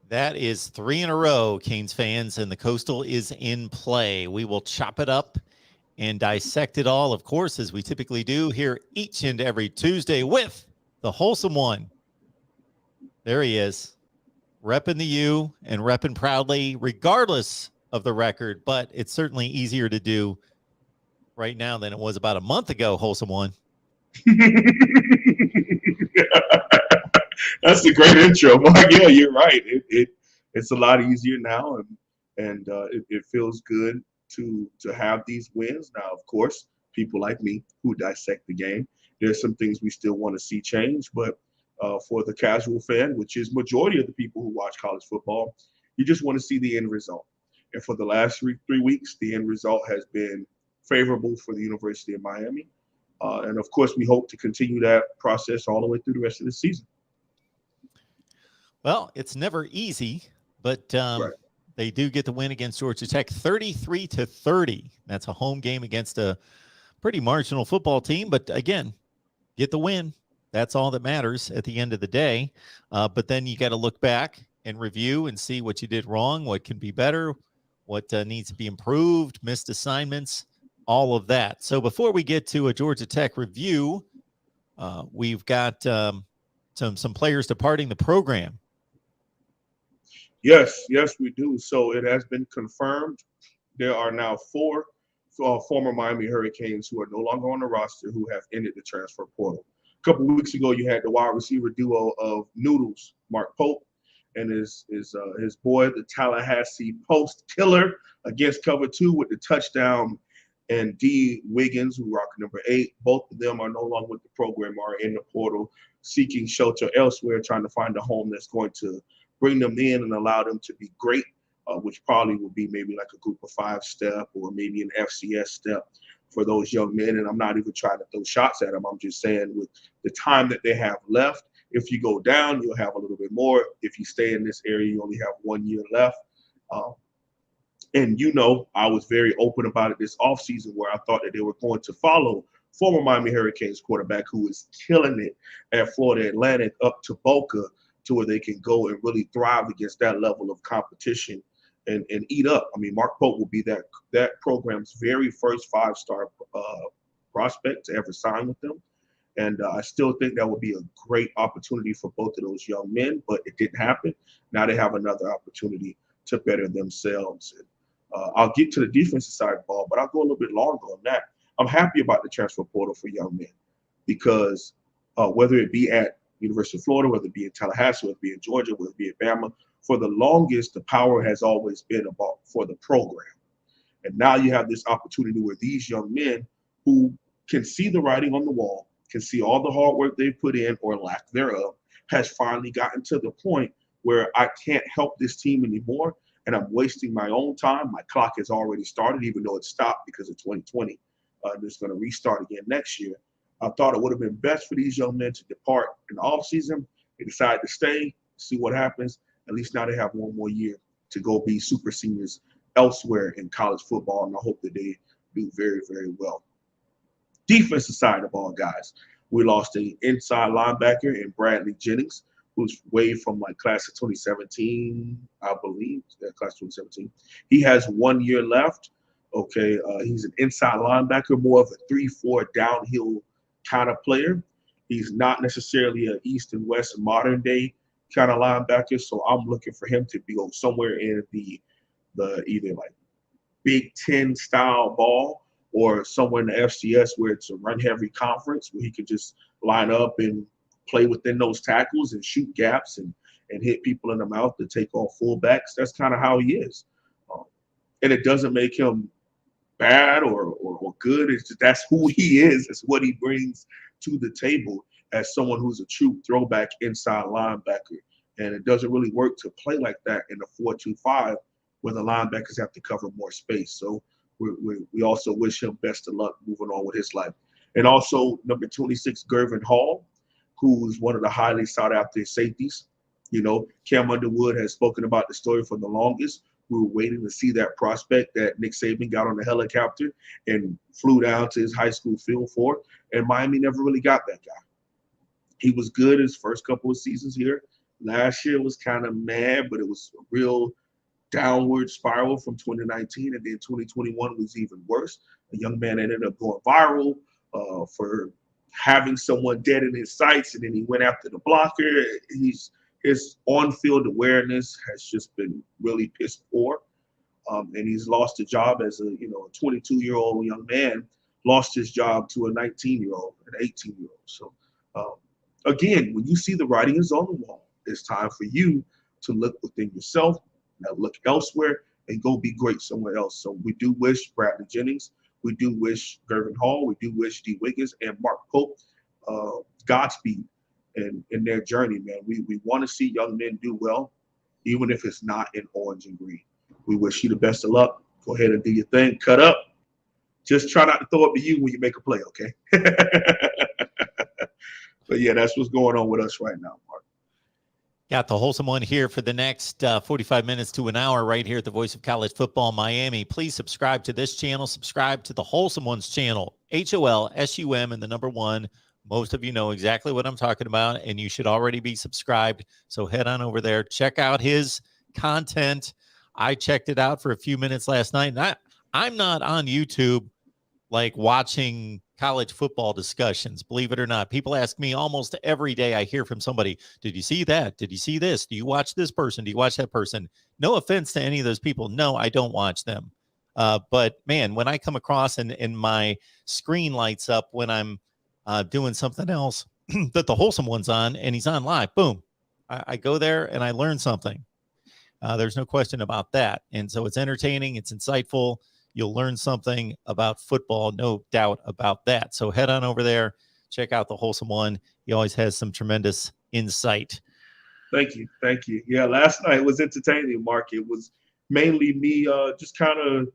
That is 3 in a row, Canes fans, and the Coastal is in play. We will chop it up and dissect it all, of course, as we typically do here each and every Tuesday with the wholesome one. There he is, repping the U and repping proudly, regardless of the record. But it's certainly easier to do right now than it was about a month ago, wholesome one. That's a great intro, Mark. Yeah, you're right. It's a lot easier now, and it feels good to have these wins. Now, of course, people like me who dissect the game, there's some things we still want to see change, but for the casual fan, which is majority of the people who watch college football, you just want to see the end result. And for the last 3 weeks, the end result has been favorable for the University of Miami. And of course, we hope to continue that process all the way through the rest of the season. Well, it's never easy, but Right. they do get the win against Georgia Tech 33-30. That's a home game against a pretty marginal football team. But again, get the win. That's all that matters at the end of the day. But then you got to look back and review and see what you did wrong, what can be better, what needs to be improved, missed assignments, all of that. So before we get to a Georgia Tech review, we've got some players departing the program. Yes, we do. So it has been confirmed. There are now four former Miami Hurricanes who are no longer on the roster who have ended the transfer portal. A couple weeks ago, you had the wide receiver duo of Noodles, Mark Pope, and his boy, the Tallahassee Post Killer, against cover two with the touchdown. And D. Wiggins, who rocked number 8, both of them are no longer with the program, are in the portal, seeking shelter elsewhere, trying to find a home that's going to bring them in and allow them to be great, which probably will be maybe like a group of 5 step or maybe an FCS step for those young men. And I'm not even trying to throw shots at them. I'm just saying with the time that they have left, if you go down, you'll have a little bit more. If you stay in this area, you only have 1 year left. And I was very open about it this offseason where I thought that they were going to follow former Miami Hurricanes quarterback who is killing it at Florida Atlantic up to Boca to where they can go and really thrive against that level of competition and eat up. I mean, Mark Pope will be that program's very first 5-star prospect to ever sign with them. And I still think that would be a great opportunity for both of those young men, but it didn't happen. Now they have another opportunity to better themselves. And I'll get to the defensive side of the ball, but I'll go a little bit longer on that. I'm happy about the transfer portal for young men because whether it be at University of Florida, whether it be in Tallahassee, whether it be in Georgia, whether it be in Bama, for the longest, the power has always been about for the program. And now you have this opportunity where these young men who can see the writing on the wall, can see all the hard work they've put in or lack thereof, has finally gotten to the point where I can't help this team anymore and I'm wasting my own time. My clock has already started, even though it stopped because of 2020. It's going to restart again next year. I thought it would have been best for these young men to depart in the offseason. They decided to stay, see what happens. At least now they have 1 more year to go be super seniors elsewhere in college football, and I hope that they do very, very well. Defensive side of the ball, guys. We lost an inside linebacker in Bradley Jennings, who's way from like class of 2017, I believe, class of 2017. He has 1 year left. Okay, he's an inside linebacker, more of a 3-4 downhill kind of player. He's not necessarily an East and West modern day kind of linebacker, so I'm looking for him to be somewhere in the either like Big Ten style ball or somewhere in the FCS where it's a run heavy conference where he could just line up and play within those tackles and shoot gaps and hit people in the mouth to take off fullbacks. That's kind of how he is. And it doesn't make him bad or good. It's just that's who he is. It's what he brings to the table as someone who's a true throwback inside linebacker. And it doesn't really work to play like that in a 4-2-5 where the linebackers have to cover more space. So we also wish him best of luck moving on with his life. And also number 26, Gervin Hall, who's one of the highly sought after safeties. Cam Underwood has spoken about the story for the longest. We were waiting to see that prospect that Nick Saban got on the helicopter and flew down to his high school field for, and Miami never really got that guy. He was good his first couple of seasons here Last year was kind of mad, but it was a real downward spiral from 2019, and then 2021 was even worse. A young man ended up going viral for having someone dead in his sights, and then he went after the blocker. His on-field awareness has just been really piss poor, and he's lost a job as a 22-year-old young man, lost his job to a 19-year-old, an 18-year-old. So again, when you see the writing is on the wall, it's time for you to look within yourself, now look elsewhere, and go be great somewhere else. So we do wish Bradley Jennings, we do wish Gervin Hall, we do wish D. Wiggins and Mark Pope Godspeed in their journey, man. We want to see young men do well, even if it's not in orange and green. We wish you the best of luck. Go ahead and do your thing. Cut up. Just try not to throw it to you when you make a play, okay? But yeah, that's what's going on with us right now, Mark. Got the wholesome one here for the next 45 minutes to an hour right here at the Voice of College Football Miami. Please subscribe to this channel. Subscribe to the Wholesome Ones channel, HOLSUM and the number 1. Most of you know exactly what I'm talking about, and you should already be subscribed. So head on over there. Check out his content. I checked it out for a few minutes last night. And I'm not on YouTube like watching college football discussions, believe it or not. People ask me almost every day. I hear from somebody, did you see that? Did you see this? Do you watch this person? Do you watch that person? No offense to any of those people. No, I don't watch them. But man, when I come across and my screen lights up when I'm doing something else that the Wholesome One's on and he's on live, boom, I go there and I learn something. There's no question about that. And so it's entertaining. It's insightful. You'll learn something about football, no doubt about that. So head on over there, check out the Wholesome One. He always has some tremendous insight. Thank you. Thank you. Yeah, last night was entertaining, Mark. It was mainly me just kind of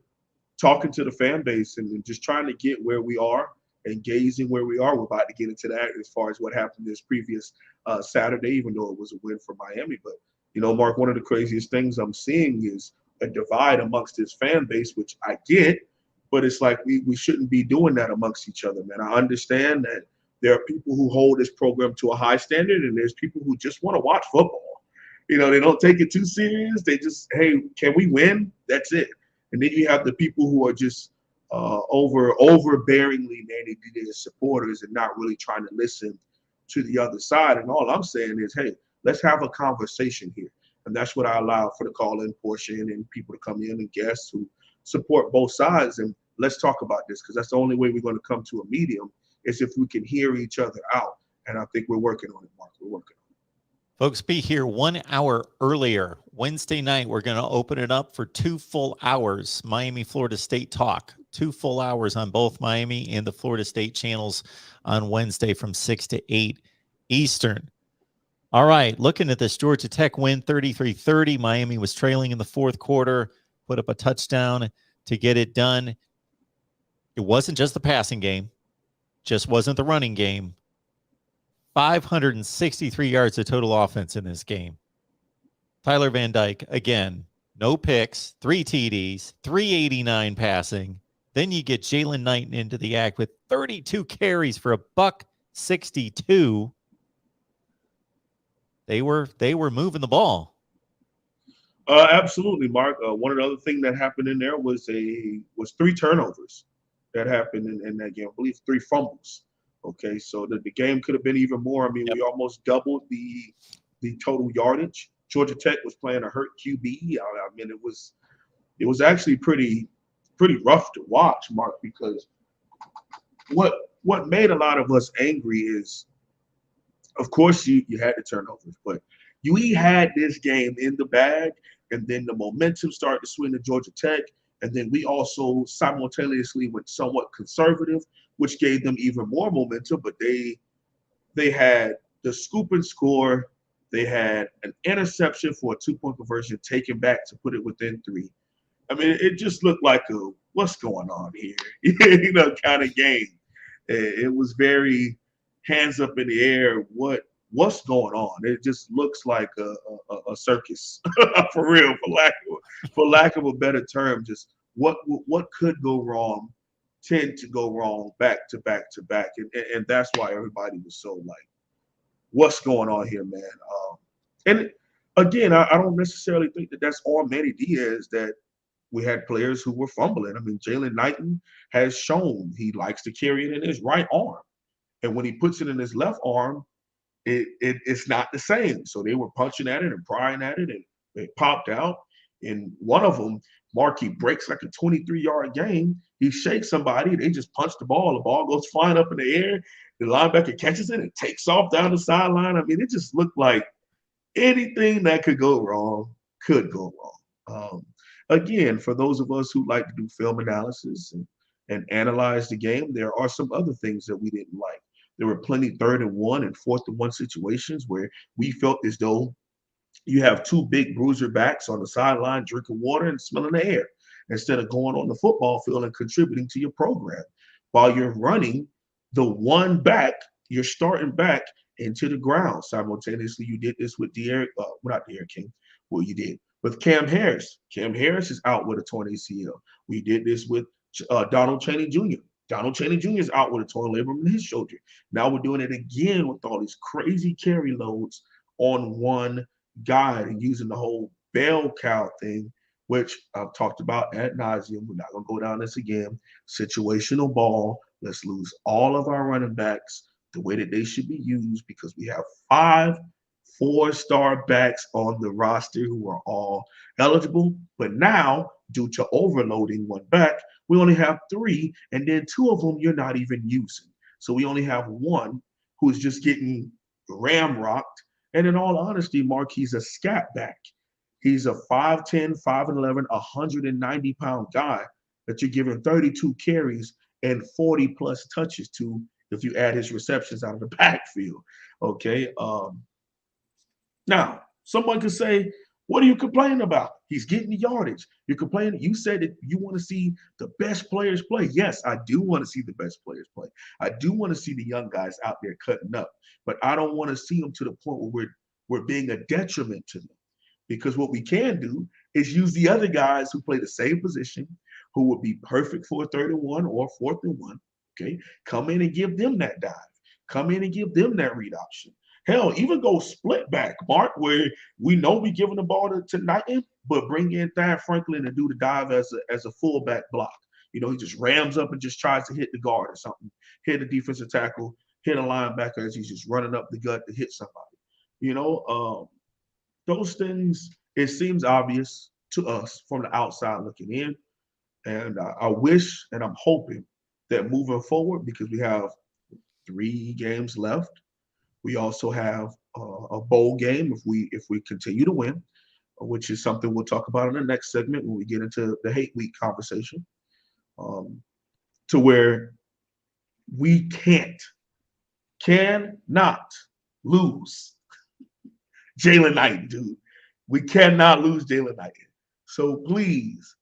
talking to the fan base and just trying to get where we are and gazing where we are. We're about to get into that as far as what happened this previous Saturday, even though it was a win for Miami. But, Mark, one of the craziest things I'm seeing is a divide amongst his fan base, which I get, but it's like we shouldn't be doing that amongst each other, man. I understand that there are people who hold this program to a high standard, and there's people who just want to watch football. They don't take it too serious. They just, hey, can we win? That's it. And then you have the people who are just overbearingly managing their supporters and not really trying to listen to the other side. And all I'm saying is, hey, let's have a conversation here. And that's what I allow for the call-in portion and people to come in and guests who support both sides. And let's talk about this, because that's the only way we're going to come to a medium is if we can hear each other out. And I think we're working on it, Mark. We're working on it. Folks, be here 1 hour earlier. Wednesday night, we're going to open it up for 2 full hours. Miami, Florida State talk. 2 full hours on both Miami and the Florida State channels on Wednesday from 6 to 8 Eastern. All right, looking at this Georgia Tech win, 33-30. Miami was trailing in the fourth quarter, put up a touchdown to get it done. It wasn't just the passing game, just wasn't the running game. 563 yards of total offense in this game. Tyler Van Dyke, again, no picks, 3 TDs, 389 passing. Then you get Jalen Knighton into the act with 32 carries for $162. They were moving the ball. Absolutely, Mark. One of the other things that happened in there was 3 turnovers that happened in that game. I believe 3 fumbles. Okay, so the game could have been even more. I mean, Yep. We almost doubled the total yardage. Georgia Tech was playing a hurt QB. I mean, it was actually pretty rough to watch, Mark, because what made a lot of us angry is, of course, you had the turnovers, but we had this game in the bag, and then the momentum started to swing to Georgia Tech, and then we also simultaneously went somewhat conservative, which gave them even more momentum. But they had the scoop and score. They had an interception for a 2-point conversion taken back to put it within 3. I mean, it just looked like a what's going on here, kind of game. It was very hands up in the air. What's going on? It just looks like a circus for real, for lack of a better term. Just what could go wrong tend to go wrong back to back to back, and that's why everybody was so like, what's going on here, man? And again, I don't necessarily think that that's on Manny Diaz that we had players who were fumbling. I mean, Jalen Knighton has shown he likes to carry it in his right arm. And when he puts it in his left arm, it's not the same. So they were punching at it and prying at it, and it popped out. And one of them, Markey breaks like a 23-yard game. He shakes somebody. They just punch the ball. The ball goes flying up in the air. The linebacker catches it and takes off down the sideline. I mean, it just looked like anything that could go wrong could go wrong. Again, for those of us who like to do film analysis and analyze the game, there are some other things that we didn't like. There were plenty 3rd and 1 and 4th and 1 situations where we felt as though you have two big bruiser backs on the sideline drinking water and smelling the air instead of going on the football field and contributing to your program. While you're running the one back, you're starting back into the ground. Simultaneously, you did this with not De'Aaron King. Well, you did with Cam Harris. Cam Harris is out with a torn ACL. We did this with Donald Chaney Jr. Donald Chaney Jr. is out with a torn labrum in his shoulder. Now we're doing it again with all these crazy carry loads on one guy and using the whole bell cow thing, which I've talked about ad nauseum. We're not going to go down this again. Situational ball. Let's lose all of our running backs the way that they should be used because we have 5 4-star backs on the roster who are all eligible. But now, due to overloading one back, we only have 3, and then 2 of them you're not even using. So we only have 1 who's just getting ramrocked. And in all honesty, Mark, he's a scat back. He's a 5'10", 5'11", 190-pound guy that you're giving 32 carries and 40-plus touches to if you add his receptions out of the backfield. Okay. Now, someone could say, what are you complaining about? He's getting the yardage. You're complaining. You said that you want to see the best players play. Yes, I do want to see the best players play. I do want to see the young guys out there cutting up. But I don't want to see them to the point where we're being a detriment to them. Because what we can do is use the other guys who play the same position, who would be perfect for a 3rd and 1 or 4th and 1. Okay, come in and give them that dive. Come in and give them that read option. Hell, even go split back, Mark, where we know we're giving the ball to Knighton, but bring in Thad Franklin and do the dive as a fullback block. You know, he just rams up and just tries to hit the guard or something, hit a defensive tackle, hit a linebacker as he's just running up the gut to hit somebody. You know, those things, it seems obvious to us from the outside looking in. And I wish and I'm hoping that moving forward, because we have 3 games left, we also have a bowl game if we continue to win, which is something we'll talk about in the next segment when we get into the hate week conversation, to where we cannot lose Jalen Knighton, dude. We cannot lose Jalen Knighton. So please,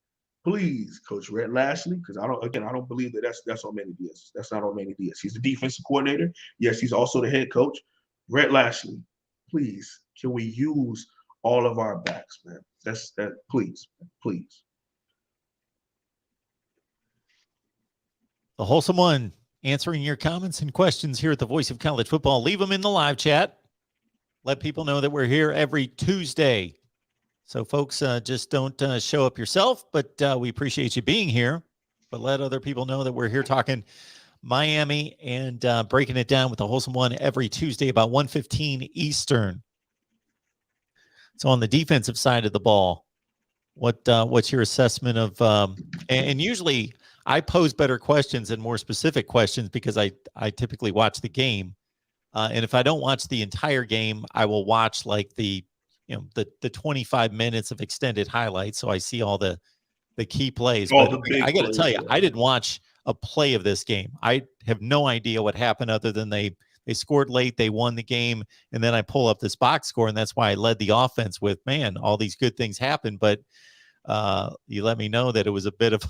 Coach Rhett Lashley, because I don't believe that's on Manny Diaz. That's not on Manny Diaz. He's the defensive coordinator. Yes, he's also the head coach. Rhett Lashley, please, can we use all of our backs, man? Please. The Wholesome One answering your comments and questions here at the Voice of College Football. Leave them in the live chat. Let people know that we're here every Tuesday. So, folks, just don't show up yourself, but we appreciate you being here. But let other people know that we're here talking Miami and breaking it down with the Wholesome One every Tuesday about 1:15 Eastern. So, on the defensive side of the ball, what's your assessment of? And usually, I pose better questions and more specific questions because I typically watch the game, and if I don't watch the entire game, I will watch like the 25 minutes of extended highlights, so I see all the key plays. All But the big I got to tell you, plays, yeah. I didn't watch a play of this game. I have no idea what happened other than they scored late, they won the game, and then I pull up this box score, and that's why I led the offense with, man, all these good things happened. But you let me know that it was a bit of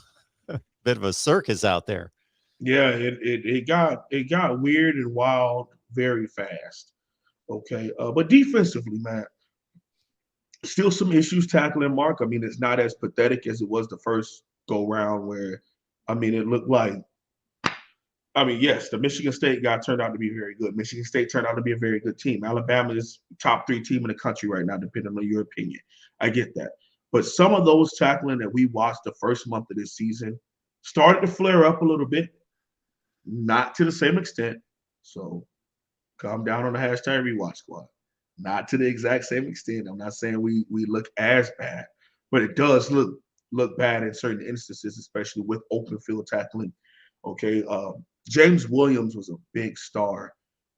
a circus out there. Yeah, it got weird and wild very fast. Okay, but defensively, man, still some issues tackling Mark. I mean, it's not as pathetic as it was the first go round where, I mean, it looked like, I mean, yes, the Michigan State guy turned out to be very good. Michigan State turned out to be a very good team. Alabama is top 3 team in the country right now, depending on your opinion. I get that. But some of those tackling that we watched the first month of this season started to flare up a little bit, not to the same extent. So calm down on the hashtag rewatch squad. Not to the exact same extent. I'm not saying we look as bad, but it does look bad in certain instances, especially with open field tackling. Okay, James Williams was a big star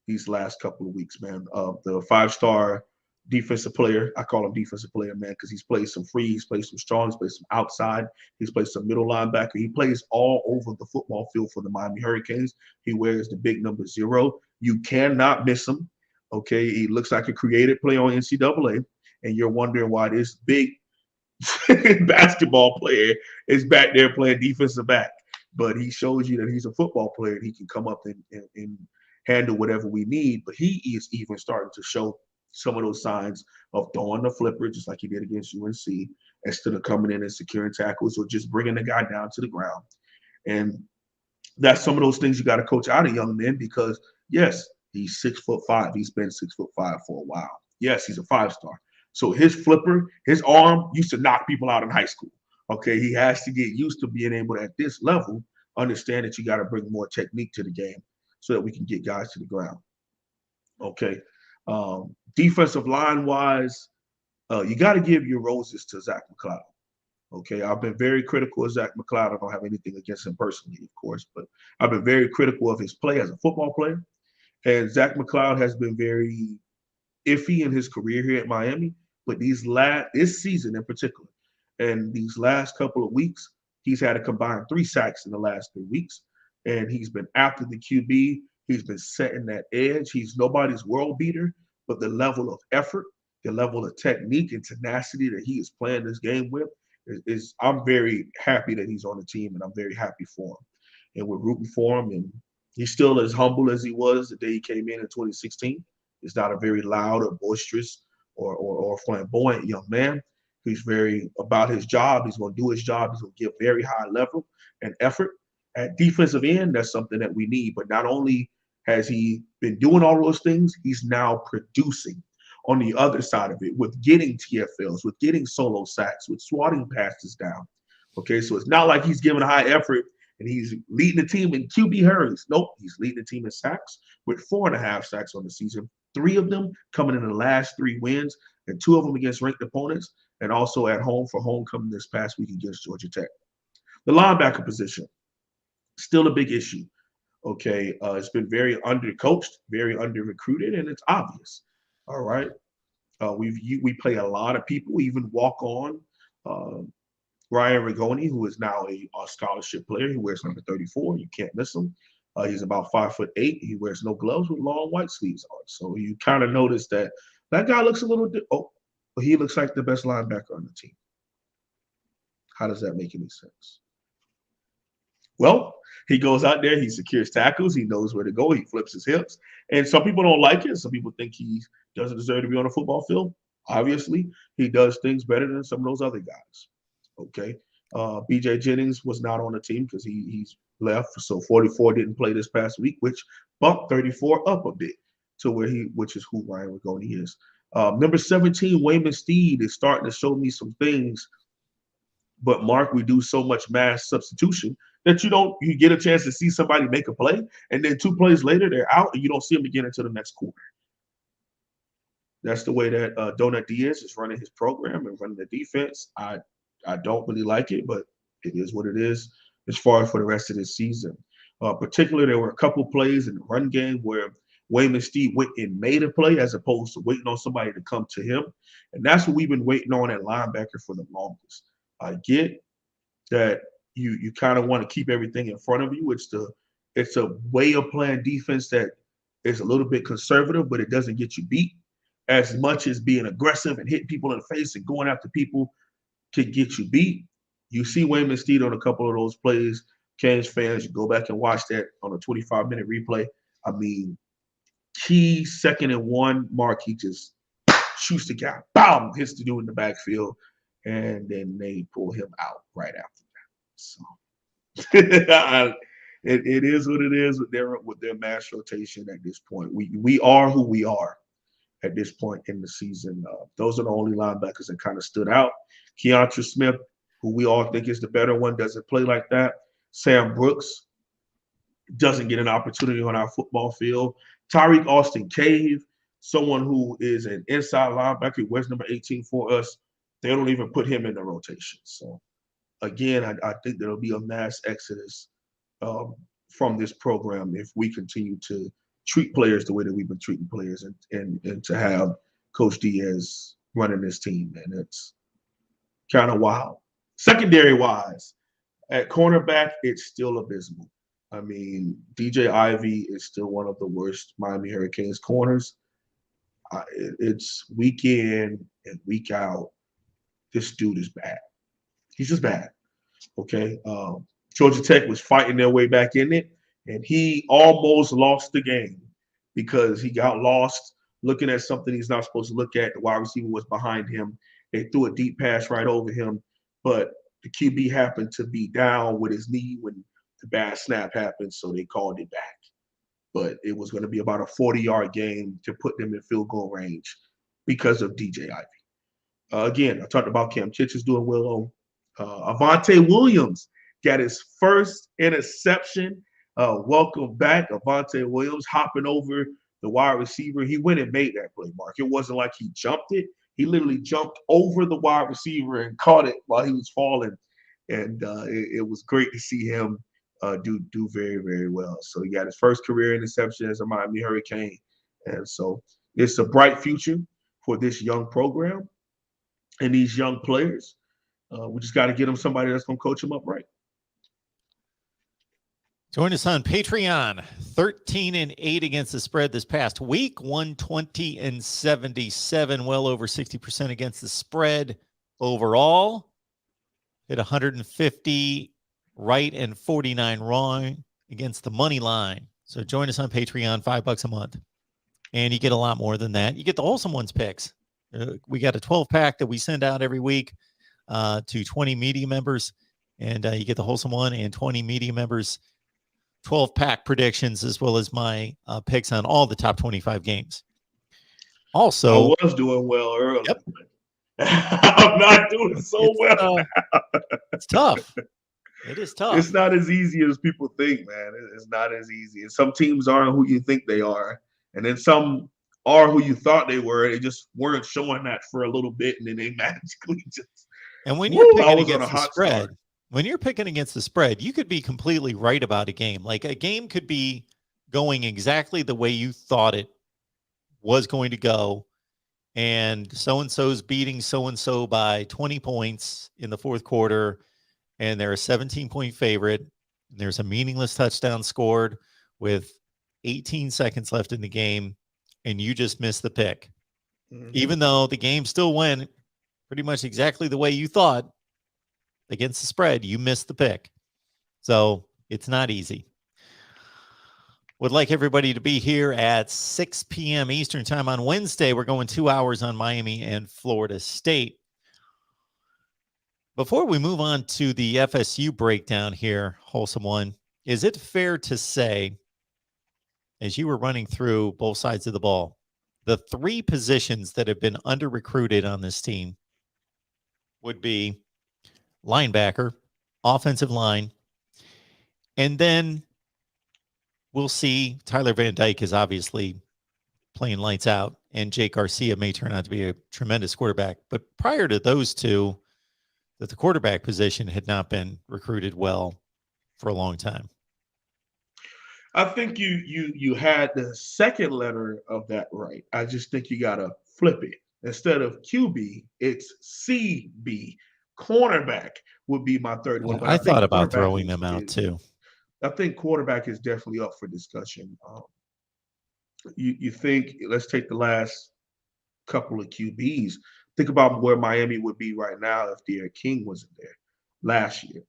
these last couple of weeks, man. The 5-star defensive player, I call him defensive player, man, because he's played some free, he's played some strong, he's played some outside, he's played some middle linebacker. He plays all over the football field for the Miami Hurricanes. He wears the big number 0. You cannot miss him. Okay, he looks like a creative player on NCAA, and you're wondering why this big basketball player is back there playing defensive back. But he shows you that he's a football player and he can come up and handle whatever we need. But he is even starting to show some of those signs of throwing the flipper, just like he did against UNC, instead of coming in and securing tackles or just bringing the guy down to the ground. And that's some of those things you got to coach out of young men because, yes, he's 6'5". He's been 6'5" for a while. Yes, he's a 5-star. So his flipper, his arm used to knock people out in high school. Okay, he has to get used to being able to, at this level, understand that you got to bring more technique to the game so that we can get guys to the ground. Okay, defensive line wise, you got to give your roses to Zach McCloud. Okay, I've been very critical of Zach McCloud. I don't have anything against him personally, of course, but I've been very critical of his play as a football player. And Zach McCloud has been very iffy in his career here at Miami, but this season in particular, and these last couple of weeks, he's had a combined 3 sacks in the last 3 weeks, and he's been after the QB. He's been setting that edge. He's nobody's world beater, but the level of effort, the level of technique and tenacity that he is playing this game with is I'm very happy that he's on the team, and I'm very happy for him. And we're rooting for him, and he's still as humble as he was the day he came in 2016. He's not a very loud or boisterous or flamboyant young man. He's very about his job. He's going to do his job. He's going to give very high level and effort. At defensive end, that's something that we need. But not only has he been doing all those things, he's now producing on the other side of it with getting TFLs, with getting solo sacks, with swatting passes down. Okay, so it's not like he's giving high effort and he's leading the team in QB hurries. Nope, he's leading the team in sacks with 4.5 sacks on the season. 3 of them coming in the last 3 wins, and 2 of them against ranked opponents, and also at home for homecoming this past week against Georgia Tech. The linebacker position, still a big issue. Okay, it's been very undercoached, very under-recruited, and it's obvious. All right, we play a lot of people, even walk on. Ryan Rigoni, who is now a scholarship player, he wears number 34. You can't miss him. He's about 5'8". He wears no gloves with long white sleeves on. So you kind of notice that guy looks a little but he looks like the best linebacker on the team. How does that make any sense? Well, he goes out there, he secures tackles, he knows where to go, he flips his hips. And some people don't like it. Some people think he doesn't deserve to be on a football field. Obviously, he does things better than some of those other guys. Okay. BJ Jennings was not on the team because he's left. So 44 didn't play this past week, which bumped 34 up a bit to which is who Ryan Rigoni is. Number 17, Wayman Steed is starting to show me some things. But Mark, we do so much mass substitution that you get a chance to see somebody make a play, and then 2 plays later they're out, and you don't see them again until the next quarter. That's the way that Donut Diaz is running his program and running the defense. I don't really like it, but it is what it is as far as for the rest of this season. Particularly, there were a couple plays in the run game where Wayman Steed went and made a play as opposed to waiting on somebody to come to him. And that's what we've been waiting on at linebacker for the longest. I get that you kind of want to keep everything in front of you. It's a way of playing defense that is a little bit conservative, but it doesn't get you beat as much as being aggressive and hitting people in the face and going after people could get you beat. You see Wayman Steed on a couple of those plays. Canes fans, you go back and watch that on a 25-minute replay. I mean, key 2nd and 1 mark, he just shoots the guy, boom, hits the dude in the backfield, and then they pull him out right after that. So it is what it is with their mass rotation at this point. We are who we are at this point in the season. Those are the only linebackers that kind of stood out. Keontra Smith, who we all think is the better one, doesn't play like that. Sam Brooks doesn't get an opportunity on our football field. Tyreek Austin Cave, someone who is an inside linebacker, wears number 18 for us. They don't even put him in the rotation. So, again, I think there'll be a mass exodus from this program if we continue to treat players the way that we've been treating players and to have Coach Diaz running this team. And it's kind of wild. Secondary-wise, at cornerback, it's still abysmal. I mean, DJ Ivey is still one of the worst Miami Hurricanes corners. It's week in and week out. This dude is bad. He's just bad. Okay. Georgia Tech was fighting their way back in it, and he almost lost the game because he got lost looking at something he's not supposed to look at. The wide receiver was behind him. They threw a deep pass right over him, but the QB happened to be down with his knee when the bad snap happened, so they called it back. But it was going to be about a 40-yard game to put them in field goal range because of DJ Ivey. Again, I talked about Cam Chitch's doing well. Avante Williams got his first interception. Welcome back, Avante Williams, hopping over the wide receiver. He went and made that play, Mark. It wasn't like he jumped it. He literally jumped over the wide receiver and caught it while he was falling. And it was great to see him do very, very well. So he got his first career interception as a Miami Hurricane. And so it's a bright future for this young program and these young players. We just got to get them somebody that's going to coach them up right. Join us on Patreon. 13-8 against the spread this past week. 120-77, well over 60% against the spread overall. Hit 150 right and 49 wrong against the money line. So join us on Patreon, $5 a month. And you get a lot more than that. You get the Wholesome Ones picks. We got a 12-pack that we send out every week to 20 media members. And you get the Wholesome One and 20 media members 12-pack predictions, as well as my picks on all the top 25 games. Also, I was doing well earlier. Yep. I'm not doing so well. It's tough. It is tough. It's not as easy as people think, man. It's not as easy. And some teams aren't who you think they are. And then some are who you thought they were. They just weren't showing that for a little bit, and then they magically just. And when you're picking against the spread, when you're picking against the spread, you could be completely right about a game. Like a game could be going exactly the way you thought it was going to go. And so-and-so's beating so-and-so by 20 points in the fourth quarter. And they're a 17-point favorite. There's a meaningless touchdown scored with 18 seconds left in the game. And you just missed the pick. Mm-hmm. Even though the game still went pretty much exactly the way you thought, against the spread, you missed the pick. So it's not easy. Would like everybody to be here at 6 p.m. Eastern time on Wednesday. We're going 2 hours on Miami and Florida State. Before we move on to the FSU breakdown here, Wholesome One, is it fair to say, as you were running through both sides of the ball, the three positions that have been under-recruited on this team would be linebacker, offensive line, and then we'll see Tyler Van Dyke is obviously playing lights out, and Jake Garcia may turn out to be a tremendous quarterback. But prior to those two, that the quarterback position had not been recruited well for a long time. I think you had the second letter of that right. I just think you got to flip it. Instead of QB, it's CB. Cornerback would be my third one. But I thought about throwing them out too. I think quarterback is definitely up for discussion. You think, let's take the last couple of QBs. Think about where Miami would be right now if Derek King wasn't there last year.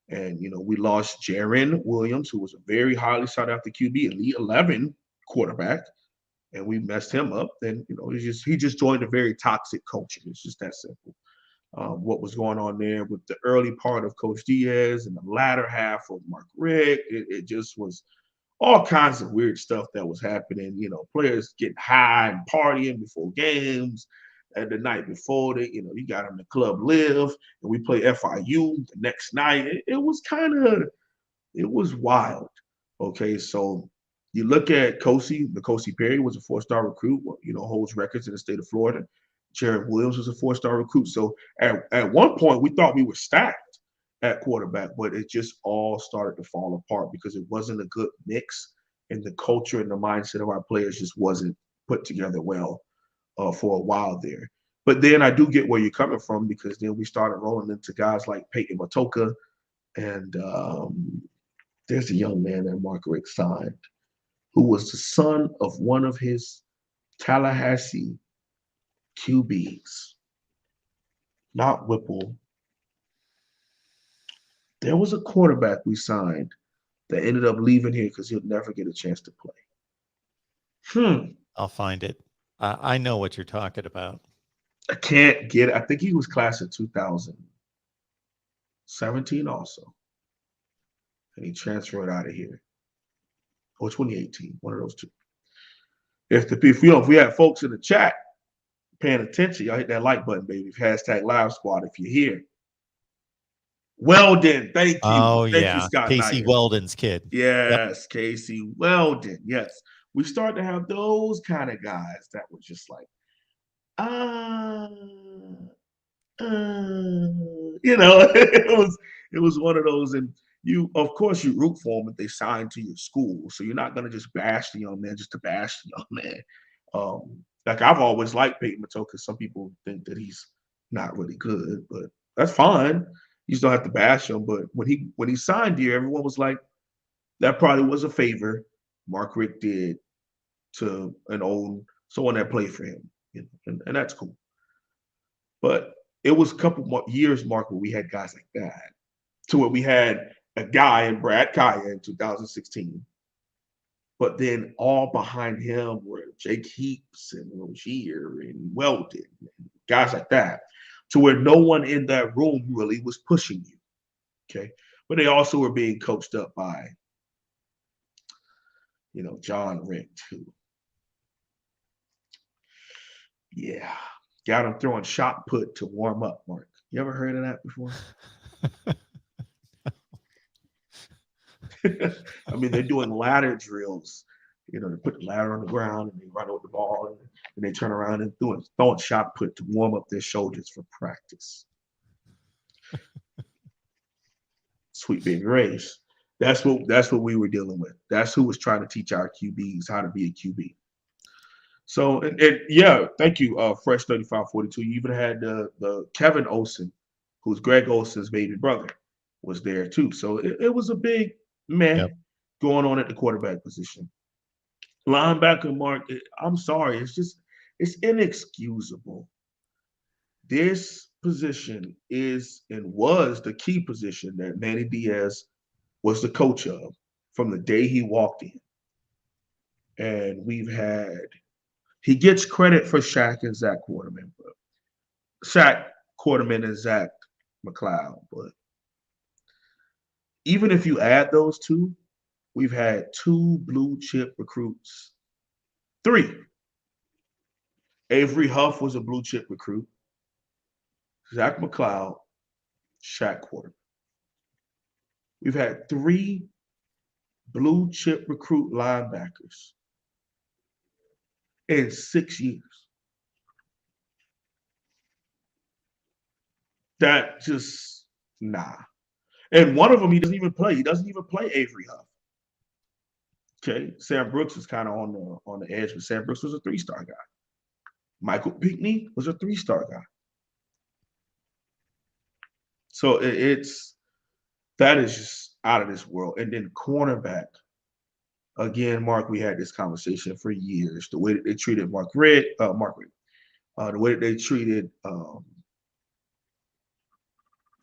And, we lost Jaron Williams, who was a very highly sought after QB, Elite 11 quarterback, and we messed him up. Then, he just joined a very toxic culture. It's just that simple. what was going on there with the early part of Coach Diaz and the latter half of Mark Richt. It just was all kinds of weird stuff that was happening. You know, players getting high and partying before games. And the night before, you got them to Club Live, and we play FIU the next night. It was wild. Okay, so you look at Kosi Perry was a 4-star recruit, holds records in the state of Florida. Jared Williams was a 4-star recruit. So at one point, we thought we were stacked at quarterback, but it just all started to fall apart because it wasn't a good mix, and the culture and the mindset of our players just wasn't put together well for a while there. But then I do get where you're coming from, because then we started rolling into guys like Peyton Matoka, and there's a young man that Mark Richt signed who was the son of one of his Tallahassee QBs, not Whipple. There was a quarterback we signed that ended up leaving here because he'll never get a chance to play. I'll find it. I know what you're talking about. I can't get it. I think he was class of 2017 also. And he transferred out of here. Or 2018, one of those two. If we had folks in the chat paying attention, y'all hit that like button, baby. Hashtag Live Squad if you're here. Weldon, thank you. Oh, Thank yeah. you, Scott Casey Knight. Weldon's kid. Yes, yep. Casey Weldon. Yes. We started to have those kind of guys that were just like, it was one of those. And of course, you root for them if they sign to your school. So you're not going to just bash the young man just to bash the young man. Like I've always liked Peyton Matoka. Some people think that he's not really good, but that's fine. You still have to bash him. But when he signed here, everyone was like, that probably was a favor Mark Richt did to someone that played for him. And that's cool. But it was a couple more years, Mark, where we had guys like that, to where we had a guy in Brad Kaya in 2016. But then all behind him were Jake Heaps and Rozier and Weldon, and guys like that, to where no one in that room really was pushing you. Okay. But they also were being coached up by, John Richt, too. Yeah. Got him throwing shot put to warm up, Mark. You ever heard of that before? I mean, they're doing ladder drills. They put the ladder on the ground and they run with the ball and they turn around and throwing shot put to warm up their shoulders for practice. Sweet baby race. That's what we were dealing with. That's who was trying to teach our QBs how to be a QB. So, and yeah, thank you, Fresh 3542. You even had the Kevin Olsen, who's Greg Olsen's baby brother, was there too. So it was a big going on at the quarterback position. Linebacker, Mark, I'm sorry. It's inexcusable. This position is and was the key position that Manny Diaz was the coach of from the day he walked in. And he gets credit for Shaq and Zach Quarterman, but Shaq Quarterman and Zach McLeod. But even if you add those two, we've had 2 blue chip recruits. 3. Avery Huff was a blue chip recruit. Zach McLeod, Shaq Quarterman. We've had 3 blue chip recruit linebackers in 6 years. That just, nah. And one of them, he doesn't even play. He doesn't even play Avery Huff. Okay, Sam Brooks is kind of on the edge, but Sam Brooks was a 3-star guy. Michael Pinckney was a 3-star guy. So that is just out of this world. And then cornerback, again, Mark, we had this conversation for years. The way that they treated Mark Richt, the way that they treated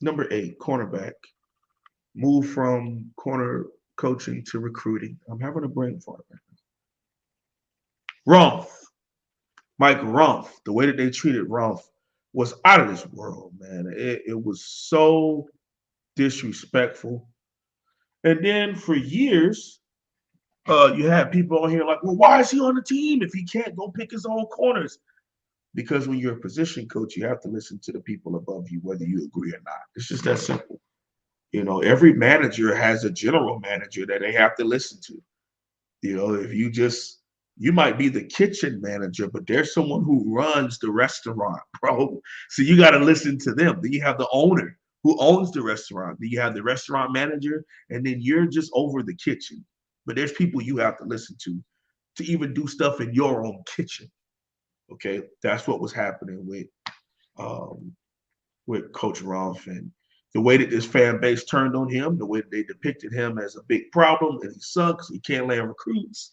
number 8 cornerback, moved from corner coaching to recruiting. I'm having a brain fart right now. Rumph, Mike Rumph, the way that they treated Rumph was out of this world, man. It was so disrespectful. And then for years, you had people on here like, well, why is he on the team if he can't go pick his own corners? Because when you're a position coach, you have to listen to the people above you, whether you agree or not. It's just that simple. Every manager has a general manager that they have to listen to. If you might be the kitchen manager, but there's someone who runs the restaurant, bro. So you got to listen to them. Then you have the owner who owns the restaurant. Then you have the restaurant manager, and then you're just over the kitchen. But there's people you have to listen to even do stuff in your own kitchen. Okay, that's what was happening with Coach Rumph, and the way that this fan base turned on him, the way that they depicted him as a big problem, and he sucks, he can't land recruits.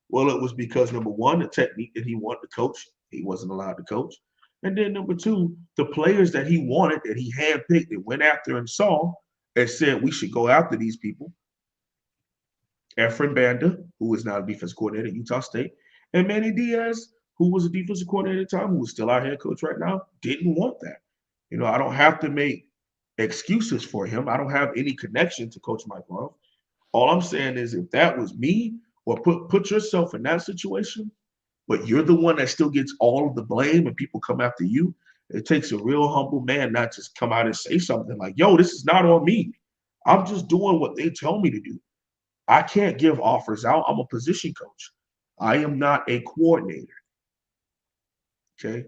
Well, it was because, number one, the technique that he wanted to coach, he wasn't allowed to coach. And then number two, the players that he wanted, that he handpicked and went after and saw and said, we should go after these people. Efren Banda, who is now a defense coordinator at Utah State, and Manny Diaz, who was a defensive coordinator at the time, who was still our head coach right now, didn't want that. I don't have to make excuses for him. I don't have any connection to Coach Mike Rumph. All I'm saying is if that was me, or put yourself in that situation, but you're the one that still gets all of the blame and people come after you, it takes a real humble man not to come out and say something like, yo, this is not on me. I'm just doing what they tell me to do. I can't give offers out. I'm a position coach. I am not a coordinator. Okay?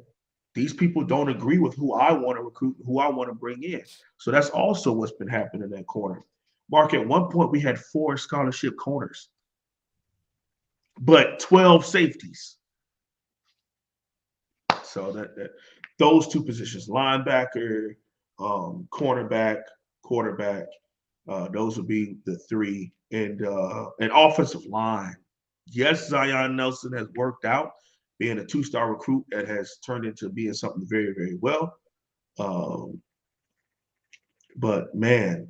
These people don't agree with who I want to recruit, who I want to bring in. So that's also what's been happening in that corner. Mark, at one point we had 4 scholarship corners, but 12 safeties. So that those 2 positions, linebacker, cornerback, quarterback, those would be the 3. And offensive line. Yes, Zion Nelson has worked out, being a 2-star recruit that has turned into being something very, very well. But man,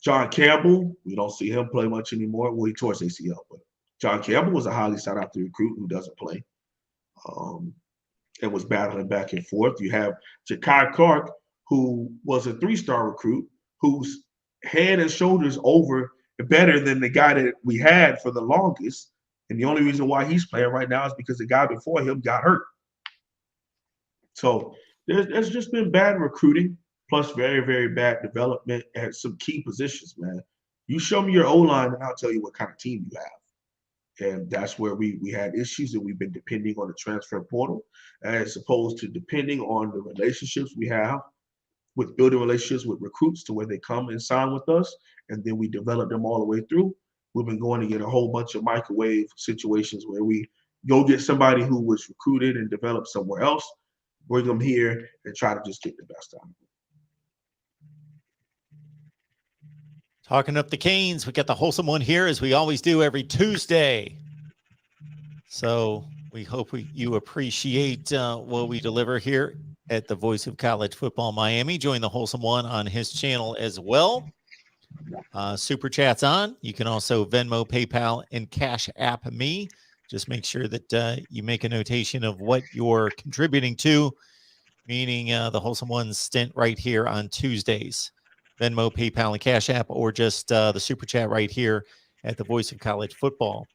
John Campbell, we don't see him play much anymore. Well, he tore his ACL, but John Campbell was a highly sought after recruit who doesn't play. And was battling back and forth. You have Jakai Clark, who was a 3-star recruit, who's head and shoulders over better than the guy that we had for the longest. And the only reason why he's playing right now is because the guy before him got hurt. So there's just been bad recruiting, plus very, very bad development at some key positions, man. You show me your O-line, and I'll tell you what kind of team you have. And that's where we had issues, and we've been depending on the transfer portal as opposed to depending on the relationships we have with building relationships with recruits to where they come and sign with us, and then we develop them all the way through. We've been going to get a whole bunch of microwave situations where we go get somebody who was recruited and developed somewhere else, bring them here, and try to just get the best out of them. Talking up the Canes, we got the wholesome one here, as we always do every Tuesday. So we hope you appreciate what we deliver here at the Voice of College Football Miami. Join the wholesome one on his channel as well. Super Chat's on. You can also Venmo, PayPal, and Cash App me. Just make sure that you make a notation of what you're contributing to, meaning the wholesome one's stint right here on Tuesdays. Venmo, PayPal, and Cash App, or just the Super Chat right here at the Voice of College Football.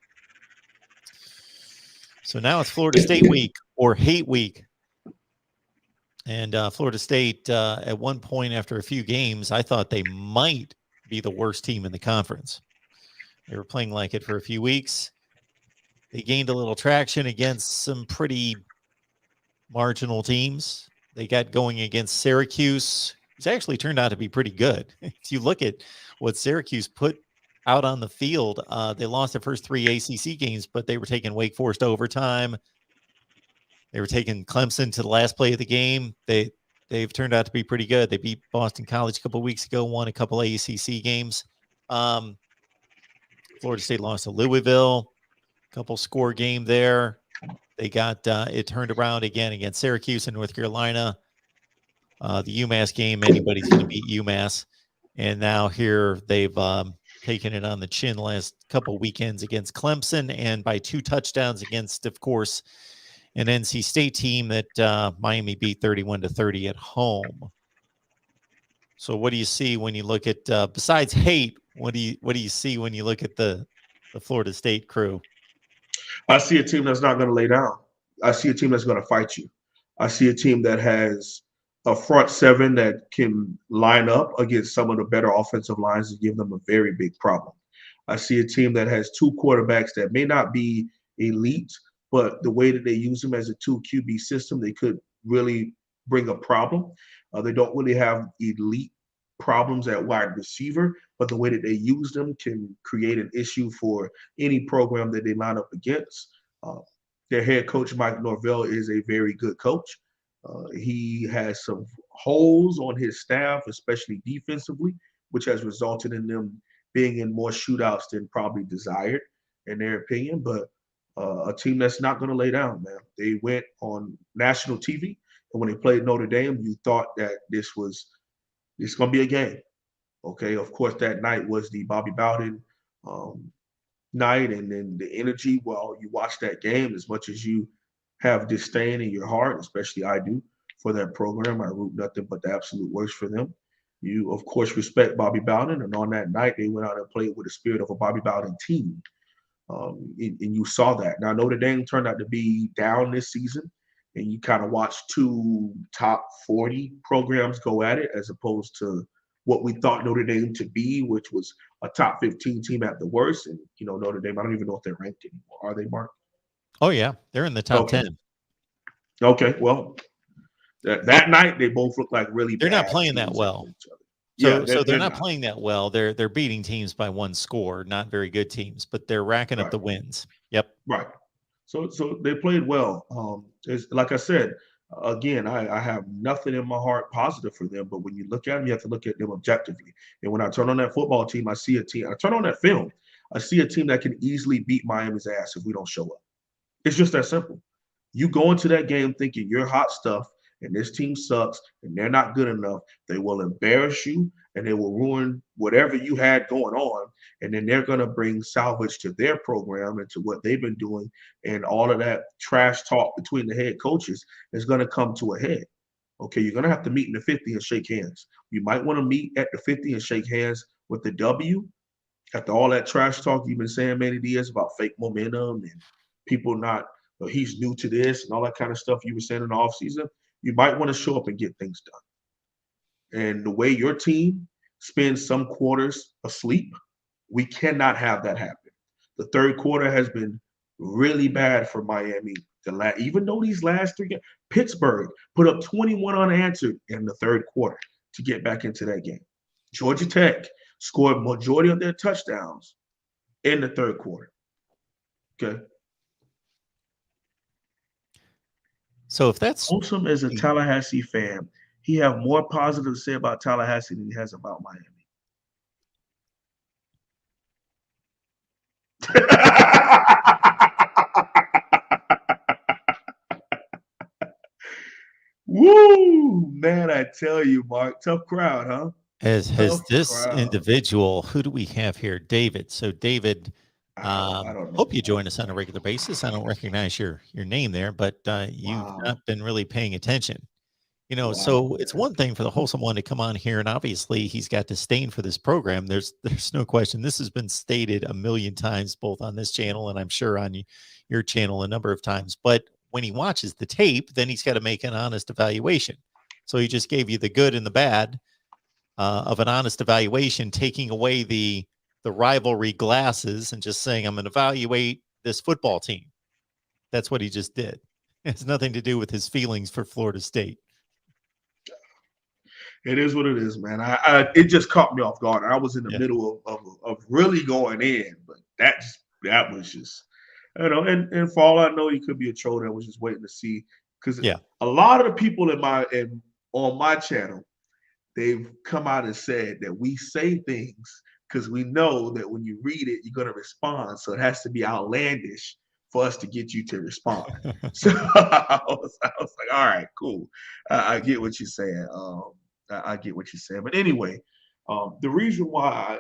So now it's Florida State week, or hate week. And Florida State, at one point after a few games, I thought they might be the worst team in the conference. They were playing like it for a few weeks. They gained a little traction against some pretty marginal teams. They got going against Syracuse. It's actually turned out to be pretty good. If you look at what Syracuse put out on the field, they lost their first 3 ACC games, but they were taking Wake Forest to overtime. They were taking Clemson to the last play of the game. They've turned out to be pretty good. They beat Boston College a couple of weeks ago, won a couple of ACC games. Florida State lost to Louisville, couple score game there. They got it turned around again against Syracuse and North Carolina. The UMass game, anybody's going to beat UMass. And now here they've taken it on the chin last couple weekends against Clemson, and by 2 touchdowns against, of course, an NC State team that Miami beat 31-30 at home. So what do you see when you look at besides hate? What do you see when you look at the Florida State crew? I see a team that's not going to lay down. I see a team that's going to fight you. I see a team that has a front seven that can line up against some of the better offensive lines and give them a very big problem. I see a team that has two quarterbacks that may not be elite, but the way that they use them as a two QB system, they could really bring a problem. They don't really have elite problems at wide receiver, but the way that they use them can create an issue for any program that they line up against. Uh, their head coach, Mike Norvell, is a very good coach. He has some holes on his staff, especially defensively, which has resulted in them being in more shootouts than probably desired, in their opinion. But a team that's not going to lay down, man. They went on national TV, and when they played Notre Dame, you thought that it's going to be a game. Okay, of course, that night was the Bobby Bowden um, night, and then the energy while you watch that game, as much as you have disdain in your heart, especially I do, for that program. I root nothing but the absolute worst for them. You, of course, respect Bobby Bowden, and on that night, they went out and played with the spirit of a Bobby Bowden team. And you saw that. Now, Notre Dame turned out to be down this season, and you kind of watched two top 40 programs go at it as opposed to what we thought Notre Dame to be, which was a top 15 team at the worst. And, Notre Dame, I don't even know if they're ranked anymore. Are they, Mark? Oh, yeah. They're in the top Okay. 10. Okay. Well, that night, they both look like really They're bad not playing that teams well. each other. So, Yeah, they're they're not not. playing that well. They're beating teams by one score, not very good teams, but they're racking up Right. the wins. Yep. Right. So they played well. It's, like I said, again, I have nothing in my heart positive for them, but when you look at them, you have to look at them objectively. And when I turn on that football team, I see a team. I turn on that film, I see a team that can easily beat Miami's ass if we don't show up. It's just that simple. You go into that game thinking you're hot stuff and this team sucks and they're not good enough. They will embarrass you and they will ruin whatever you had going on. And then they're going to bring salvage to their program and to what they've been doing. And all of that trash talk between the head coaches is going to come to a head. Okay, you're going to have to meet in the 50 and shake hands. You might want to meet at the 50 and shake hands with the W after all that trash talk you've been saying many years about fake momentum and people not, he's new to this and all that kind of stuff you were saying in the offseason, you might want to show up and get things done. And the way your team spends some quarters asleep, we cannot have that happen. The third quarter has been really bad for Miami. Even though these last three games, Pittsburgh put up 21 unanswered in the third quarter to get back into that game. Georgia Tech scored majority of their touchdowns in the third quarter. Okay. So if that's Folsom is a Tallahassee fan. He have more positive to say about Tallahassee than he has about Miami. Woo, man! I tell you, Mark, tough crowd, huh? has Tough this crowd. individual, who do we have here? David. So David, I don't know. hope you join us on a regular basis. I don't recognize your name there, but you've Wow. not been really paying attention. Wow, So it's man. one thing for the wholesome one to come on here, and obviously he's got disdain for this program. There's no question. This has been stated a million times, both on this channel and I'm sure on your channel a number of times. But when he watches the tape, then he's got to make an honest evaluation. So he just gave you the good and the bad of an honest evaluation, taking away the rivalry glasses and just saying, I'm going to evaluate this football team. That's what he just did. It has nothing to do with his feelings for Florida State. It is what it is, man. It just caught me off guard. I was in the middle of really going in, but that was just, and for all I know, he could be a troll that was just waiting to see, because a lot of the people on my channel, they've come out and said that we say things because we know that when you read it, you're going to respond. So it has to be outlandish for us to get you to respond. So I was like, all right, cool. I get what you're saying. I get what you're saying. But anyway, the reason why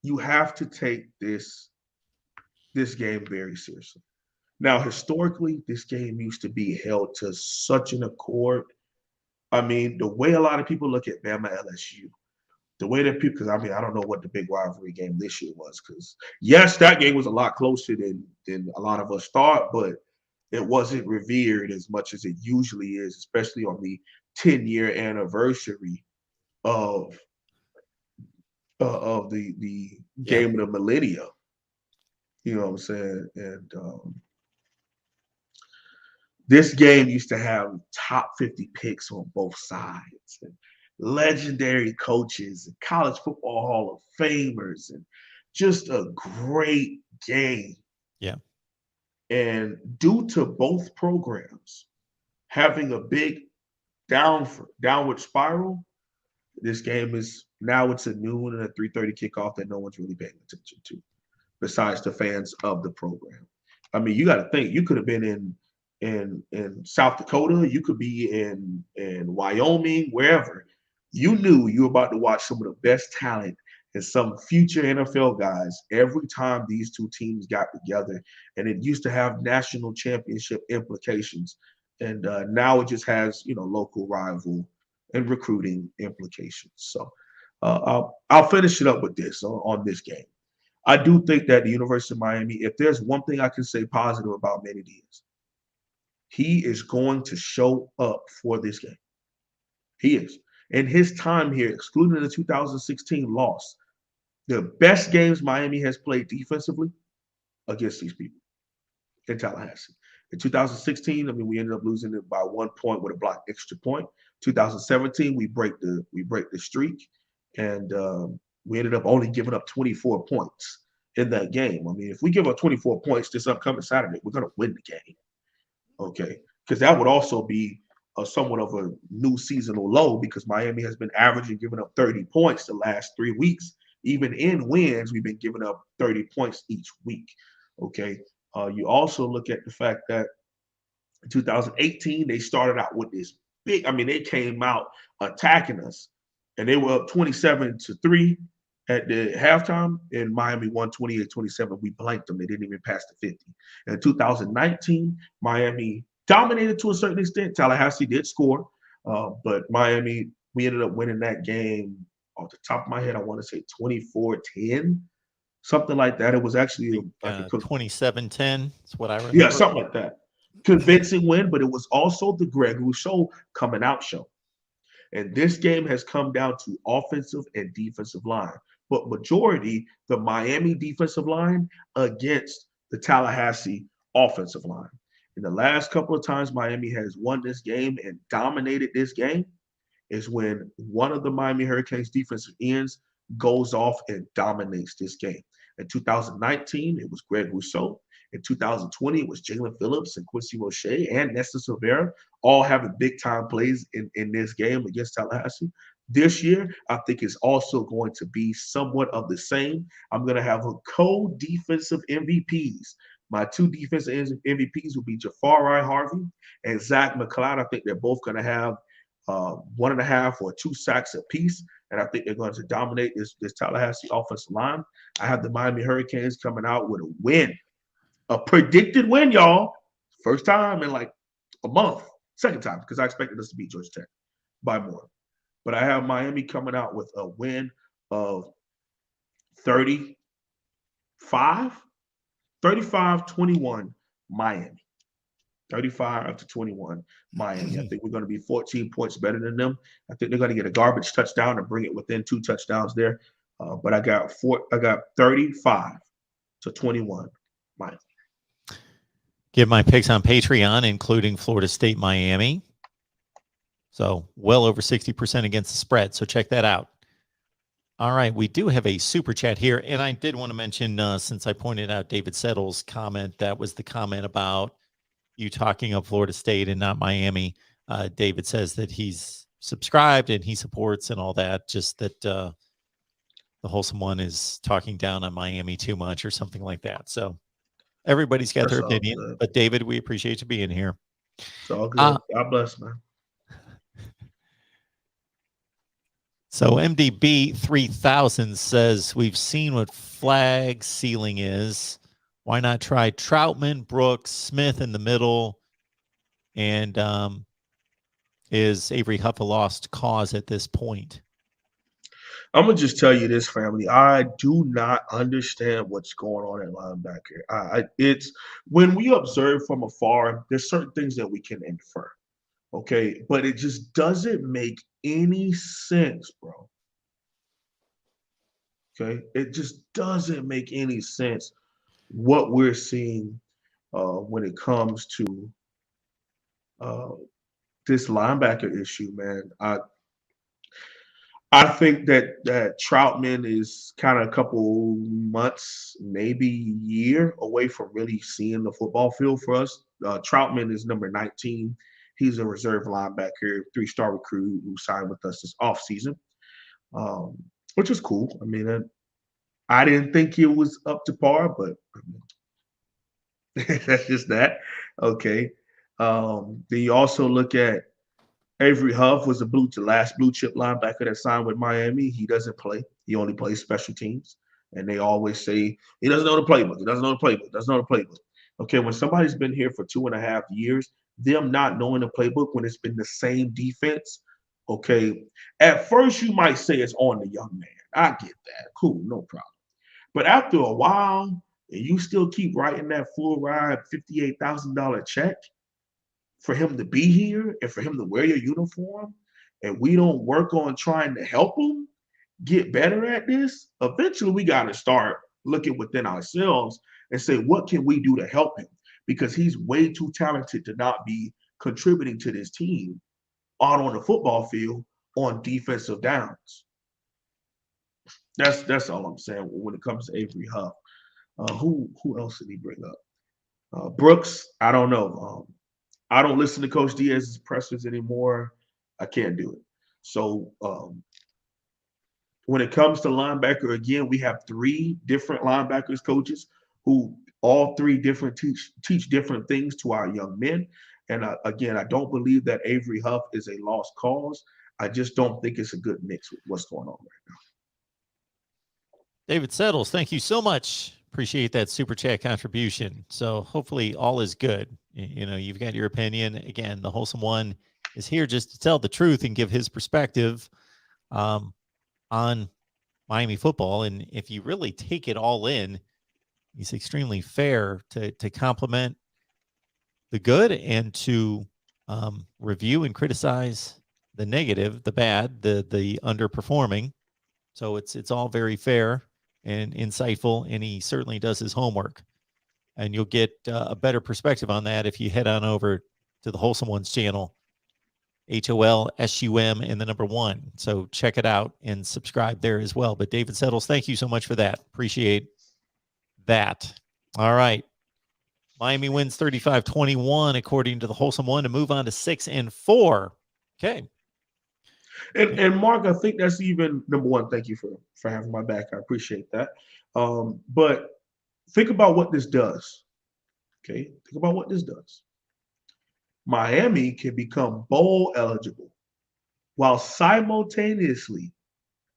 you have to take this game very seriously. Now, historically, this game used to be held to such an accord. I mean, the way a lot of people look at Bama LSU, the way that people, because I mean, I don't know what the big rivalry game this year was, because yes, that game was a lot closer than a lot of us thought, but it wasn't revered as much as it usually is, especially on the 10-year anniversary of the Yeah. game of the millennia. You know what I'm saying? And this game used to have top 50 picks on both sides, and legendary coaches, and college football Hall of Famers, and just a great game. Yeah. And due to both programs having a big downward spiral, this game is now it's a noon and a 3:30 kickoff that no one's really paying attention to, besides the fans of the program. I mean, you got to think you could have been in South Dakota, you could be in Wyoming, wherever. You knew you were about to watch some of the best talent and some future NFL guys every time these two teams got together, and it used to have national championship implications, and now it just has local rival and recruiting implications. So I'll finish it up with this on this game. I do think that the University of Miami, if there's one thing I can say positive about Manny Diaz, he is going to show up for this game. He is. In his time here, excluding the 2016 loss, the best games Miami has played defensively against these people in Tallahassee. In 2016, I mean, we ended up losing it by 1 point with a blocked extra point. 2017, we break the streak, and we ended up only giving up 24 points in that game. I mean, if we give up 24 points this upcoming Saturday, we're going to win the game. Okay, because that would also be somewhat of a new seasonal low, because Miami has been averaging giving up 30 points the last 3 weeks. Even in wins, we've been giving up 30 points each week. Okay, you also look at the fact that in 2018, they started out with this big, I mean, they came out attacking us, and they were up 27-3 at the halftime, and Miami won 28-27. We blanked them. They didn't even pass the 50. In 2019, Miami dominated to a certain extent. Tallahassee did score, but Miami, we ended up winning that game off the top of my head. I want to say 24-10, something like that. It was actually like a 27-10. That's what I remember. Yeah, something like that. Convincing win, but it was also the Greg Rousseau coming out show. And this game has come down to offensive and defensive line, but majority the Miami defensive line against the Tallahassee offensive line. In the last couple of times Miami has won this game and dominated this game is when one of the Miami Hurricanes defensive ends goes off and dominates this game. In 2019, it was Greg Rousseau. In 2020, it was Jalen Phillips and Quincy Roche and Nestor Silvera, all having big-time plays in this game against Tallahassee. This year, I think is also going to be somewhat of the same. I'm going to have a co-defensive MVPs. My two defensive MVPs will be Jafari Harvey and Zach McLeod. I think they're both going to have 1.5 or 2 sacks apiece, and I think they're going to dominate this Tallahassee offensive line. I have the Miami Hurricanes coming out with a win. A predicted win, y'all. First time in like a month. Second time, because I expected us to beat Georgia Tech by more. But I have Miami coming out with a win of 35-21 Miami. 35-21 Miami. I think we're going to be 14 points better than them. I think they're going to get a garbage touchdown and bring it within 2 touchdowns there. But I got 35-21 Miami. Give my picks on Patreon, including Florida State, Miami. So well over 60% against the spread. So check that out. All right. We do have a super chat here. And I did want to mention, since I pointed out David Settle's comment, that was the comment about you talking of Florida State and not Miami. David says that he's subscribed and he supports and all that. Just that the wholesome one is talking down on Miami too much or something like that. So everybody's got their opinion, but David, we appreciate you being here. It's all good. God bless, man. So MDB 3000 says we've seen what flag ceiling is. Why not try Troutman, Brooks, Smith in the middle, and is Avery Huff a lost cause at this point? I'm gonna just tell you this, family. I do not understand what's going on at linebacker. It's when we observe from afar, there's certain things that we can infer. Okay, but it just doesn't make any sense, bro. Okay, it just doesn't make any sense what we're seeing when it comes to uh, this linebacker issue, man. I think that Troutman is kind of a couple months, maybe year away from really seeing the football field for us. Troutman is number 19. He's a reserve linebacker, three-star recruit who signed with us this offseason, which is cool. I mean, I didn't think it was up to par, but that's just that. Okay. Then you also look at Avery Huff was the last blue chip linebacker that signed with Miami. He doesn't play. He only plays special teams. And they always say he doesn't know the playbook. He doesn't know the playbook. Doesn't know the playbook. Okay, when somebody's been here for 2.5 years, them not knowing the playbook when it's been the same defense, okay, at first you might say it's on the young man. I get that. Cool, no problem. But after a while, and you still keep writing that full ride $58,000 check, for him to be here and for him to wear your uniform, and we don't work on trying to help him get better at this, eventually we got to start looking within ourselves and say, what can we do to help him? Because he's way too talented to not be contributing to this team out on the football field on defensive downs. That's all I'm saying when it comes to Avery Huff. Who else did he bring up? Brooks, I don't know. I don't listen to Coach Diaz's pressers anymore. I can't do it. So when it comes to linebacker, again, we have three different linebackers coaches who all three different teach different things to our young men. And again, I don't believe that Avery Huff is a lost cause. I just don't think it's a good mix with what's going on right now. David Settles, thank you so much. Appreciate that super chat contribution. So hopefully all is good. You know, you've got your opinion. Again, the Wholesome One is here just to tell the truth and give his perspective on Miami football. And if you really take it all in, he's extremely fair to compliment the good and to review and criticize the negative, the bad, the underperforming. So it's all very fair and insightful, and he certainly does his homework. And you'll get a better perspective on that if you head on over to the Wholesome Ones channel, HOLSUM and the number 1. So check it out and subscribe there as well. But David Settles, thank you so much for that. Appreciate that. All right. Miami wins 35-21 according to the Wholesome One to move on to 6-4. Okay. And Mark, I think that's even number one. Thank you for having my back. I appreciate that. But think about what this does. Okay, think about what this does. Miami can become bowl eligible while simultaneously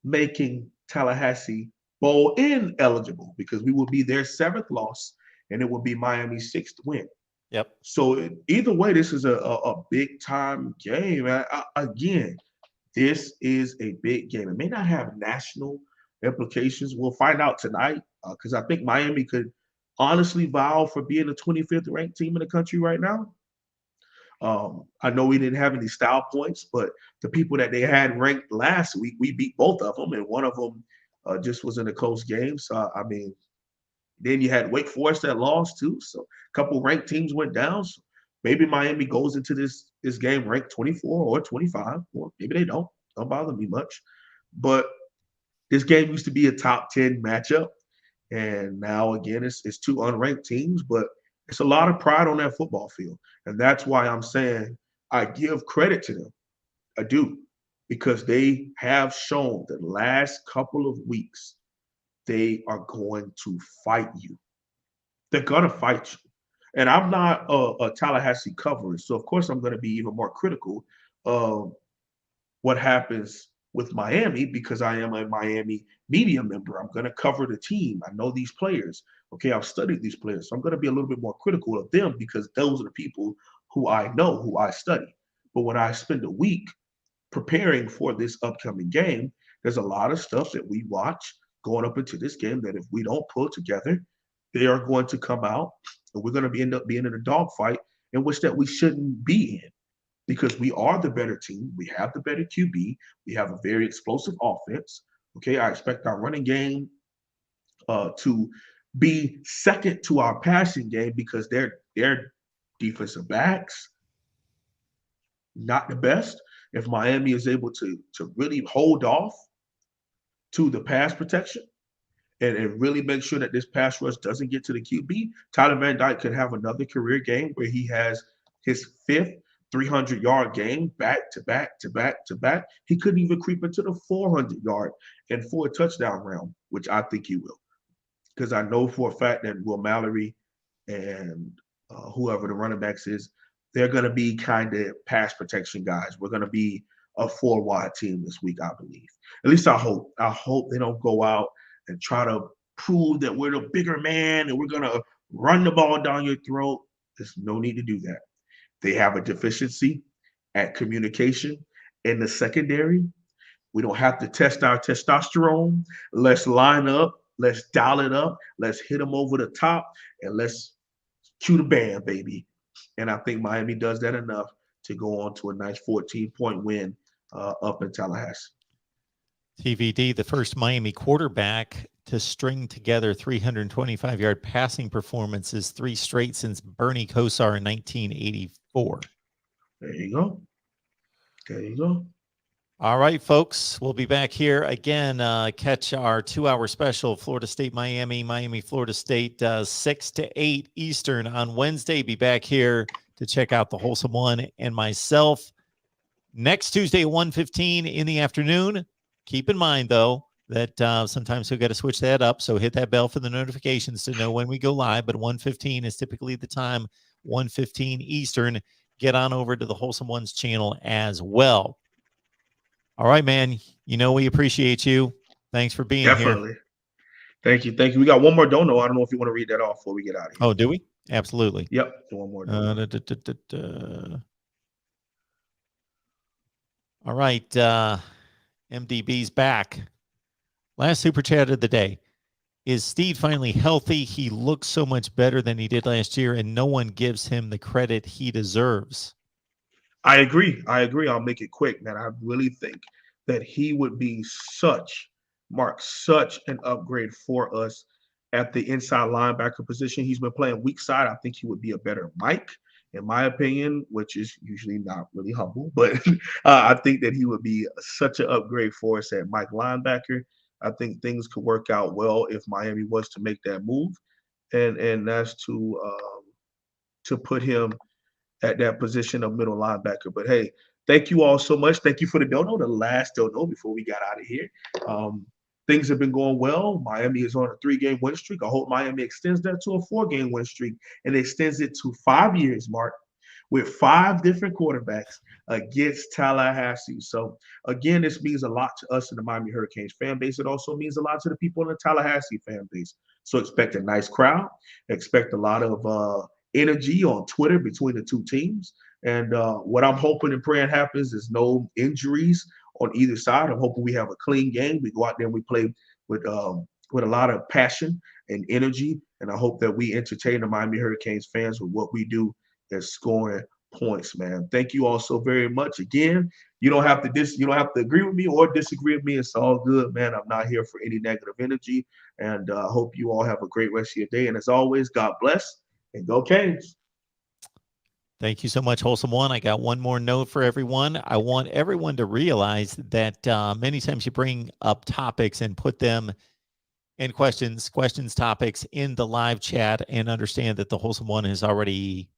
making Tallahassee bowl ineligible because we will be their 7th loss and it will be Miami's 6th win. Yep. So either way, this is a big time game. Again, this is a big game. It may not have national implications. We'll find out tonight because I think Miami could honestly vow for being the 25th ranked team in the country right now. I know we didn't have any style points, but the people that they had ranked last week, we beat both of them, and one of them just was in a close game. So, I mean, then you had Wake Forest that lost too. So a couple ranked teams went down. So maybe Miami goes into this game ranked 24 or 25, or maybe they don't. Don't bother me much. But this game used to be a top 10 matchup. And now, again, it's two unranked teams, but it's a lot of pride on that football field. And that's why I'm saying I give credit to them. I do. Because they have shown the last couple of weeks they are going to fight you. They're going to fight you. And I'm not a Tallahassee coverage, so of course I'm going to be even more critical of what happens with Miami because I am a Miami media member. I'm going to cover the team. I know these players. Okay, I've studied these players. So I'm going to be a little bit more critical of them because those are the people who I know, who I study. But when I spend a week preparing for this upcoming game, there's a lot of stuff that we watch going up into this game that if we don't pull together, they are going to come out and we're going to end up being in a dogfight in which that we shouldn't be in because we are the better team. We have the better QB. We have a very explosive offense. Okay, I expect our running game to be second to our passing game because their defensive backs not the best. If Miami is able to really hold off to the pass protection and really make sure that this pass rush doesn't get to the QB, Tyler Van Dyke could have another career game where he has his fifth 300-yard game back to back to back to back. He couldn't even creep into the 400-yard and 4 touchdown realm, which I think he will. Because I know for a fact that Will Mallory and whoever the running backs is, they're going to be kind of pass protection guys. We're going to be a 4 wide team this week, I believe. At least I hope. I hope they don't go out and try to prove that we're the bigger man and we're going to run the ball down your throat. There's no need to do that. They have a deficiency at communication in the secondary. We don't have to test our testosterone. Let's line up. Let's dial it up. Let's hit them over the top and let's cue the band, baby. And I think Miami does that enough to go on to a nice 14-point win up in Tallahassee. TVD, the first Miami quarterback to string together 325-yard passing performances 3 straight since Bernie Kosar in 1984. There you go. There you go. All right, folks, we'll be back here again. Catch our 2-hour special, Florida State, Miami, Miami, Florida State, 6 to 8 Eastern on Wednesday. Be back here to check out the Wholesome One and myself next Tuesday at 1:15 in the afternoon. Keep in mind, though, that sometimes we've got to switch that up. So hit that bell for the notifications to know when we go live. But 1:15 is typically the time, 1:15 Eastern. Get on over to the Wholesome Ones channel as well. All right, man. You know we appreciate you. Thanks for being here. Definitely. Thank you. Thank you. We got one more dono. I don't know if you want to read that off before we get out of here. Oh, do we? Absolutely. Yep. One more dono. All right. MDB's back. Last super chat of the day. Is Steve finally healthy? He looks so much better than he did last year, and no one gives him the credit he deserves. I agree. I'll make it quick, man. I really think that he would be such an upgrade for us at the inside linebacker position. He's been playing weak side. I think he would be a better Mike, in my opinion, which is usually not really humble, but I think that he would be such an upgrade for us at Mike linebacker. I think things could work out well if Miami was to make that move, and that's to put him at that position of middle linebacker. But hey, thank you all so much. Thank you for the dono, the last dono before we got out of here. Things have been going well. Miami is on a 3-game win streak. I hope Miami extends that to a 4-game win streak and extends it to 5 years, Mark, with 5 different quarterbacks against Tallahassee. So again, this means a lot to us in the Miami Hurricanes fan base. It also means a lot to the people in the Tallahassee fan base. So expect a nice crowd. Expect a lot of energy on Twitter between the two teams. And what I'm hoping and praying happens is no injuries on either side. I'm hoping we have a clean game. We go out there and we play with a lot of passion and energy. And I hope that we entertain the Miami Hurricanes fans with what we do as scoring points, man. Thank you all so very much. Again, you don't have to agree with me or disagree with me. It's all good, man. I'm not here for any negative energy. And I hope you all have a great rest of your day. And as always, God bless. And go Canes. Thank you so much, Wholesome One. I got one more note for everyone. I want everyone to realize that many times you bring up topics and put them in questions, topics in the live chat, and understand that the Wholesome One has already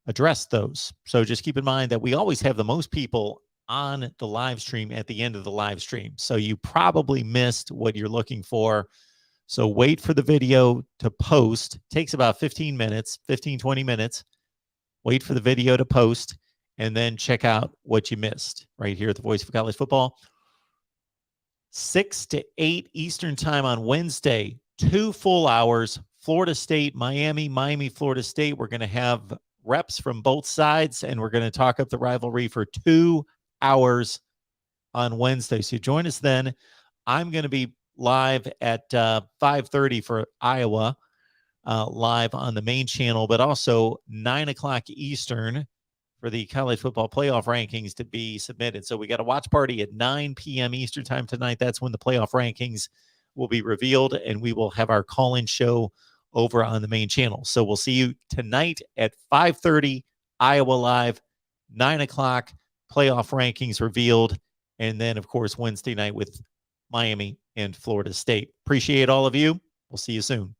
addressed those. So just keep in mind that we always have the most people on the live stream at the end of the live stream. So you probably missed what you're looking for. So wait for the video to post. Takes about 15 minutes, 15, 20 minutes. Wait for the video to post. and then check out what you missed right here at the Voice of College Football. 6 to 8 Eastern time on Wednesday, 2 full hours, Florida State, Miami, Florida State. We're going to have reps from both sides, and we're going to talk up the rivalry for 2 hours on Wednesday. So join us then. I'm going to be live at 5:30 for Iowa, live on the main channel, but also 9 o'clock Eastern for the college football playoff rankings to be submitted. So we got a watch party at 9 p.m. Eastern time tonight. That's when the playoff rankings will be revealed, and we will have our call-in show over on the main channel. So we'll see you tonight at 5:30, Iowa Live, 9 o'clock, playoff rankings revealed, and then, of course, Wednesday night with Miami and Florida State. Appreciate all of you. We'll see you soon.